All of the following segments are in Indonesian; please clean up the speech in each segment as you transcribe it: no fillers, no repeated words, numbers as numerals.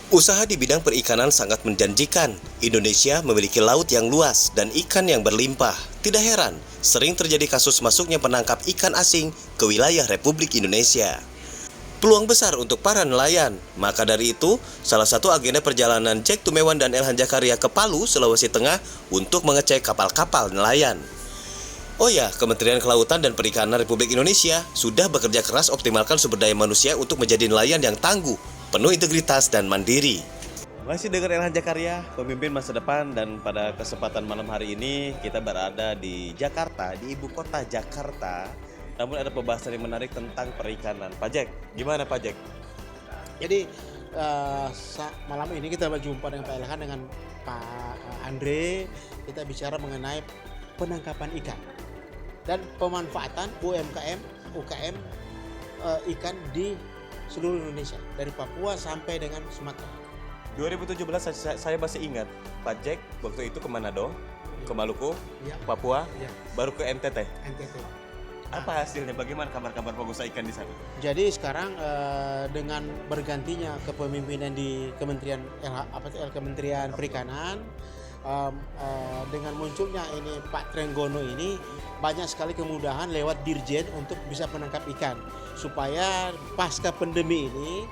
Usaha di bidang perikanan sangat menjanjikan. Indonesia memiliki laut yang luas dan ikan yang berlimpah. Tidak heran, sering terjadi kasus masuknya penangkap ikan asing ke wilayah Republik Indonesia. Peluang besar untuk para nelayan. Maka dari itu, salah satu agenda perjalanan Jack Tumewan dan Elhan Jakaria ke Palu, Sulawesi Tengah untuk mengecek kapal-kapal nelayan. Oh ya, Kementerian Kelautan dan Perikanan Republik Indonesia sudah bekerja keras optimalkan sumber daya manusia untuk menjadi nelayan yang tangguh, penuh integritas dan mandiri. Masih dengan Elhan Jakaria, pemimpin masa depan, dan pada kesempatan malam hari ini kita berada di Jakarta, di ibu kota Jakarta. Namun ada pembahasan yang menarik tentang perikanan. Pak Jack, gimana Pak Jack? Jadi malam ini kita berjumpa dengan Pak Elhan dengan Pak Andre. Kita bicara mengenai penangkapan ikan dan pemanfaatan UKM ikan di seluruh Indonesia dari Papua sampai dengan Sumatera. 2017 saya masih ingat Pak Jack waktu itu ke Manado, ke Maluku, Papua, baru ke NTT. Apa hasilnya? Bagaimana kabar-kabar pengusaha ikan di sana? Jadi sekarang dengan bergantinya kepemimpinan di Kementerian Perikanan, dengan munculnya ini Pak Trenggono ini, banyak sekali kemudahan lewat Dirjen untuk bisa menangkap ikan supaya pasca pandemi ini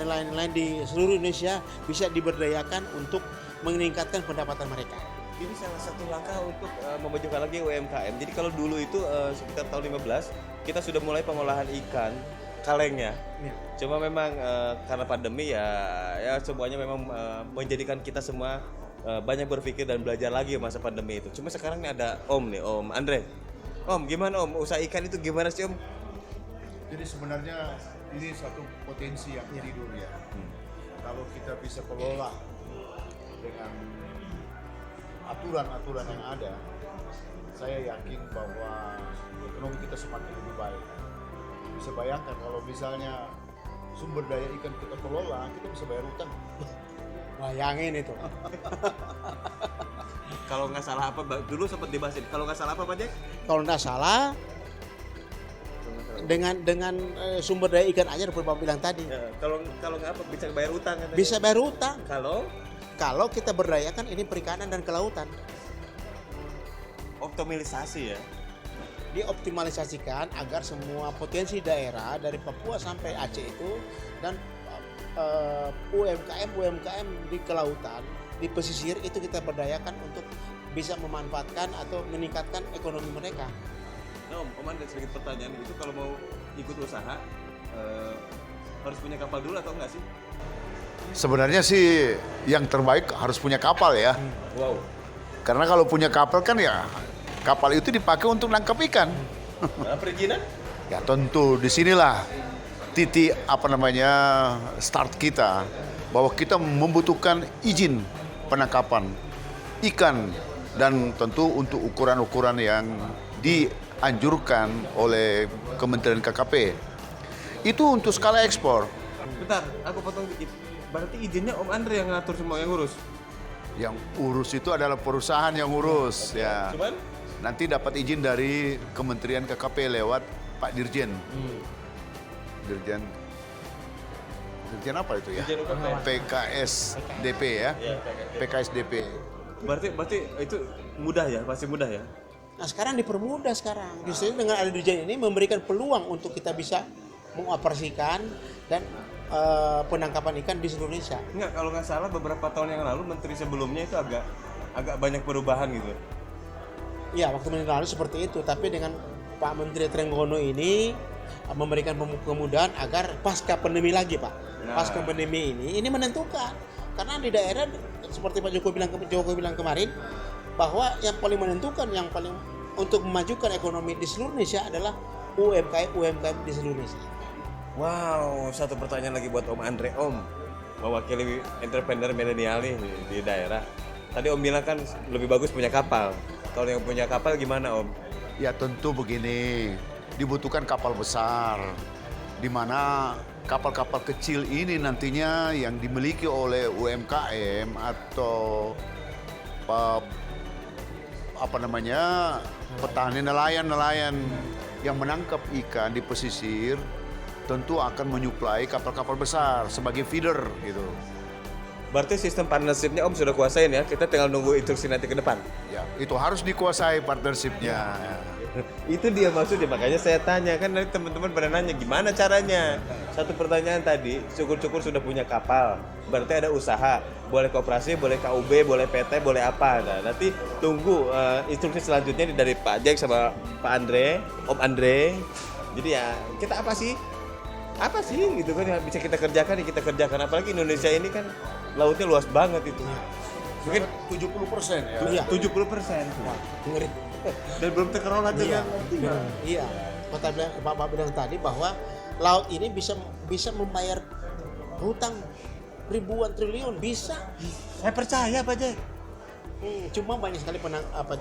nelayan-nelayan di seluruh Indonesia bisa diberdayakan untuk meningkatkan pendapatan mereka. Ini salah satu langkah untuk memajukan lagi UMKM. Jadi kalau dulu itu sekitar tahun 15 kita sudah mulai pengolahan ikan kalengnya. Ya. Cuma memang karena pandemi ya semuanya memang menjadikan kita semua banyak berpikir dan belajar lagi masa pandemi itu. Cuma sekarang nih ada Om Andre. Om, gimana Om? Usaha ikan itu gimana sih Om? Jadi sebenarnya ini satu potensi yang tidur ya. Kalau kita bisa kelola dengan aturan-aturan yang ada, saya yakin bahwa ekonomi kita semakin lebih baik. Bisa bayangkan kalau misalnya sumber daya ikan kita kelola, kita bisa bayar utang. Bayangin itu. Kalau nggak salah apa, dulu sempat dibahas ini. Kalau nggak salah apa Pak Jack? Kalau nggak salah dengan sumber daya ikan aja seperti Bapak bilang tadi. Ya, kalau nggak apa bisa bayar utang katanya. Bisa bayar utang. Kalau kita berdayakan ini perikanan dan kelautan. Optimalisasi ya. Dioptimalisasikan agar semua potensi daerah dari Papua sampai Aceh itu dan UMKM di kelautan, di pesisir itu kita berdayakan untuk bisa memanfaatkan atau meningkatkan ekonomi mereka. Nah Om ada sedikit pertanyaan itu, kalau mau ikut usaha harus punya kapal dulu atau enggak sih? Sebenarnya sih yang terbaik harus punya kapal ya. Wow. Karena kalau punya kapal kan ya kapal itu dipakai untuk nangkap ikan. Nah, perizinan? Ya tentu disinilah titik start kita, bahwa kita membutuhkan izin penangkapan ikan dan tentu untuk ukuran-ukuran yang dianjurkan oleh Kementerian KKP. Itu untuk skala ekspor. Bentar, aku potong dikit. Berarti izinnya Om Andre yang ngatur semua, yang ngurus? Yang urus itu adalah perusahaan yang urus. Okay. Ya. Cuman? Nanti dapat izin dari Kementerian KKP lewat Pak Dirjen. Dirjen apa itu ya? Dirjen UKP. PKSDP ya. PKSDP. Berarti itu mudah ya, pasti mudah ya. Nah sekarang dipermudah sekarang. Justru dengan ada Dirjen ini memberikan peluang untuk kita bisa mengoperasikan dan penangkapan ikan di seluruh Indonesia. Enggak, kalau nggak salah beberapa tahun yang lalu menteri sebelumnya itu agak banyak perubahan gitu. Ya, waktu menteri lalu seperti itu, tapi dengan Pak Menteri Trenggono ini memberikan kemudahan agar pasca pandemi lagi, Pak. Pasca pandemi ini menentukan. Karena di daerah seperti Pak Jokowi bilang kemarin, bahwa yang paling menentukan, yang paling untuk memajukan ekonomi di seluruh Indonesia adalah UMKM di seluruh Indonesia. Wow, satu pertanyaan lagi buat Om Andre. Om, mewakili entrepreneur milenial nih di daerah. Tadi Om bilang kan lebih bagus punya kapal. Kalau yang punya kapal gimana Om? Ya tentu begini, dibutuhkan kapal besar, di mana kapal-kapal kecil ini nantinya yang dimiliki oleh UMKM atau petani nelayan yang menangkap ikan di pesisir tentu akan menyuplai kapal-kapal besar sebagai feeder gitu. Berarti sistem partnership-nya Om sudah kuasain ya, kita tinggal nunggu instruksi nanti ke depan. Ya, itu harus dikuasai partnership-nya. Itu dia maksudnya, makanya saya tanya, kan nanti teman-teman pada nanya gimana caranya. Satu pertanyaan tadi, syukur-syukur sudah punya kapal, berarti ada usaha, boleh koperasi, boleh KUB, boleh PT, boleh apa. Nah, nanti tunggu instruksi selanjutnya dari Pak Jack sama Pak Andre, Om Andre. Jadi ya kita apa sih gitu kan yang bisa kita kerjakan, ya kita kerjakan. Apalagi Indonesia ini kan lautnya luas banget itu. Mungkin 70% ya. Iya. 70%. Ngeri. Dan belum terkelola dengan Iya. Bapak bilang tadi bahwa laut ini bisa membayar hutang ribuan triliun, bisa. Saya percaya Pak Jack. Cuma banyak sekali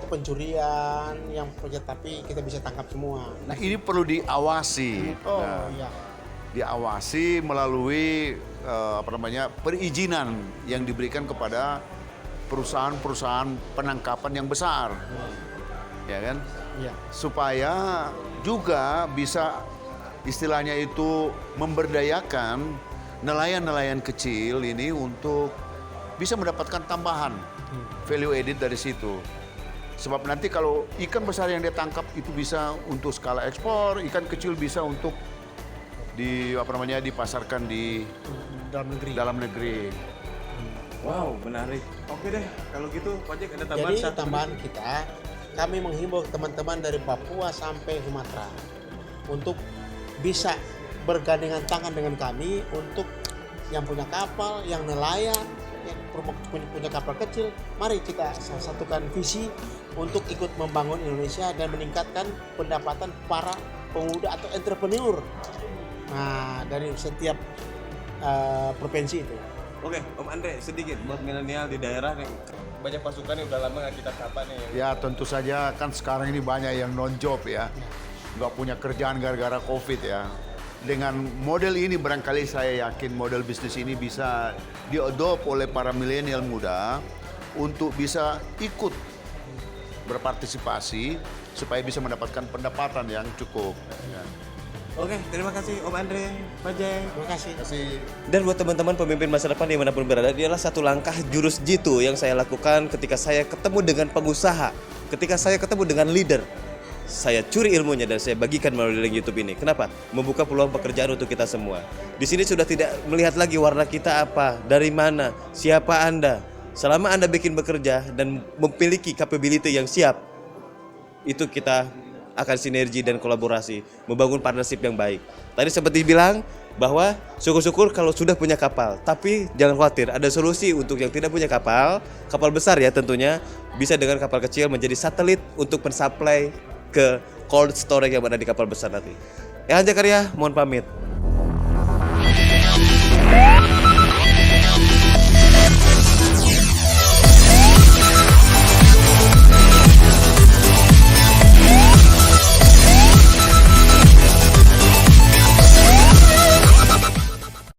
pencurian yang tapi kita bisa tangkap semua. Nah, ini perlu diawasi. Oh Nah, iya. diawasi melalui perizinan yang diberikan kepada perusahaan-perusahaan penangkapan yang besar. Ya kan? Iya. Supaya juga bisa istilahnya itu memberdayakan nelayan-nelayan kecil ini untuk bisa mendapatkan tambahan value added dari situ. Sebab nanti kalau ikan besar yang dia tangkap itu bisa untuk skala ekspor, ikan kecil bisa untuk dipasarkan di dalam negeri. Wow, menarik. Oke deh, kalau gitu Pak Jack ada tambahan Jadi satu. tambahan kita, kami menghimbau teman-teman dari Papua sampai Sumatera untuk bisa bergandengan tangan dengan kami untuk yang punya kapal, yang nelayan, yang punya kapal kecil. Mari kita satukan visi untuk ikut membangun Indonesia dan meningkatkan pendapatan para pemuda atau entrepreneur. Nah, dari setiap provinsi itu. Oke, Om Andre sedikit buat milenial di daerah nih. Banyak pasukan yang udah lama nggak kita sapa nih. Ya tentu saja kan sekarang ini banyak yang non-job ya. Nggak punya kerjaan gara-gara COVID ya. Dengan model ini barangkali saya yakin model bisnis ini bisa diadopt oleh para milenial muda untuk bisa ikut berpartisipasi supaya bisa mendapatkan pendapatan yang cukup. Ya. Oke, terima kasih Om Andre, Pak Jack. Terima kasih. Dan buat teman-teman pemimpin masa depan dimanapun berada, dia adalah satu langkah jurus jitu yang saya lakukan ketika saya ketemu dengan pengusaha, ketika saya ketemu dengan leader. Saya curi ilmunya dan saya bagikan melalui link YouTube ini. Kenapa? Membuka peluang pekerjaan untuk kita semua. Di sini sudah tidak melihat lagi warna kita apa, dari mana, siapa Anda. Selama Anda bikin bekerja dan memiliki capability yang siap, itu kita akan sinergi dan kolaborasi, membangun partnership yang baik. Tadi seperti bilang bahwa syukur-syukur kalau sudah punya kapal, tapi jangan khawatir, ada solusi untuk yang tidak punya kapal besar ya tentunya, bisa dengan kapal kecil menjadi satelit untuk mensuplai ke cold storage yang ada di kapal besar nanti. Ehan Zakaria, mohon pamit.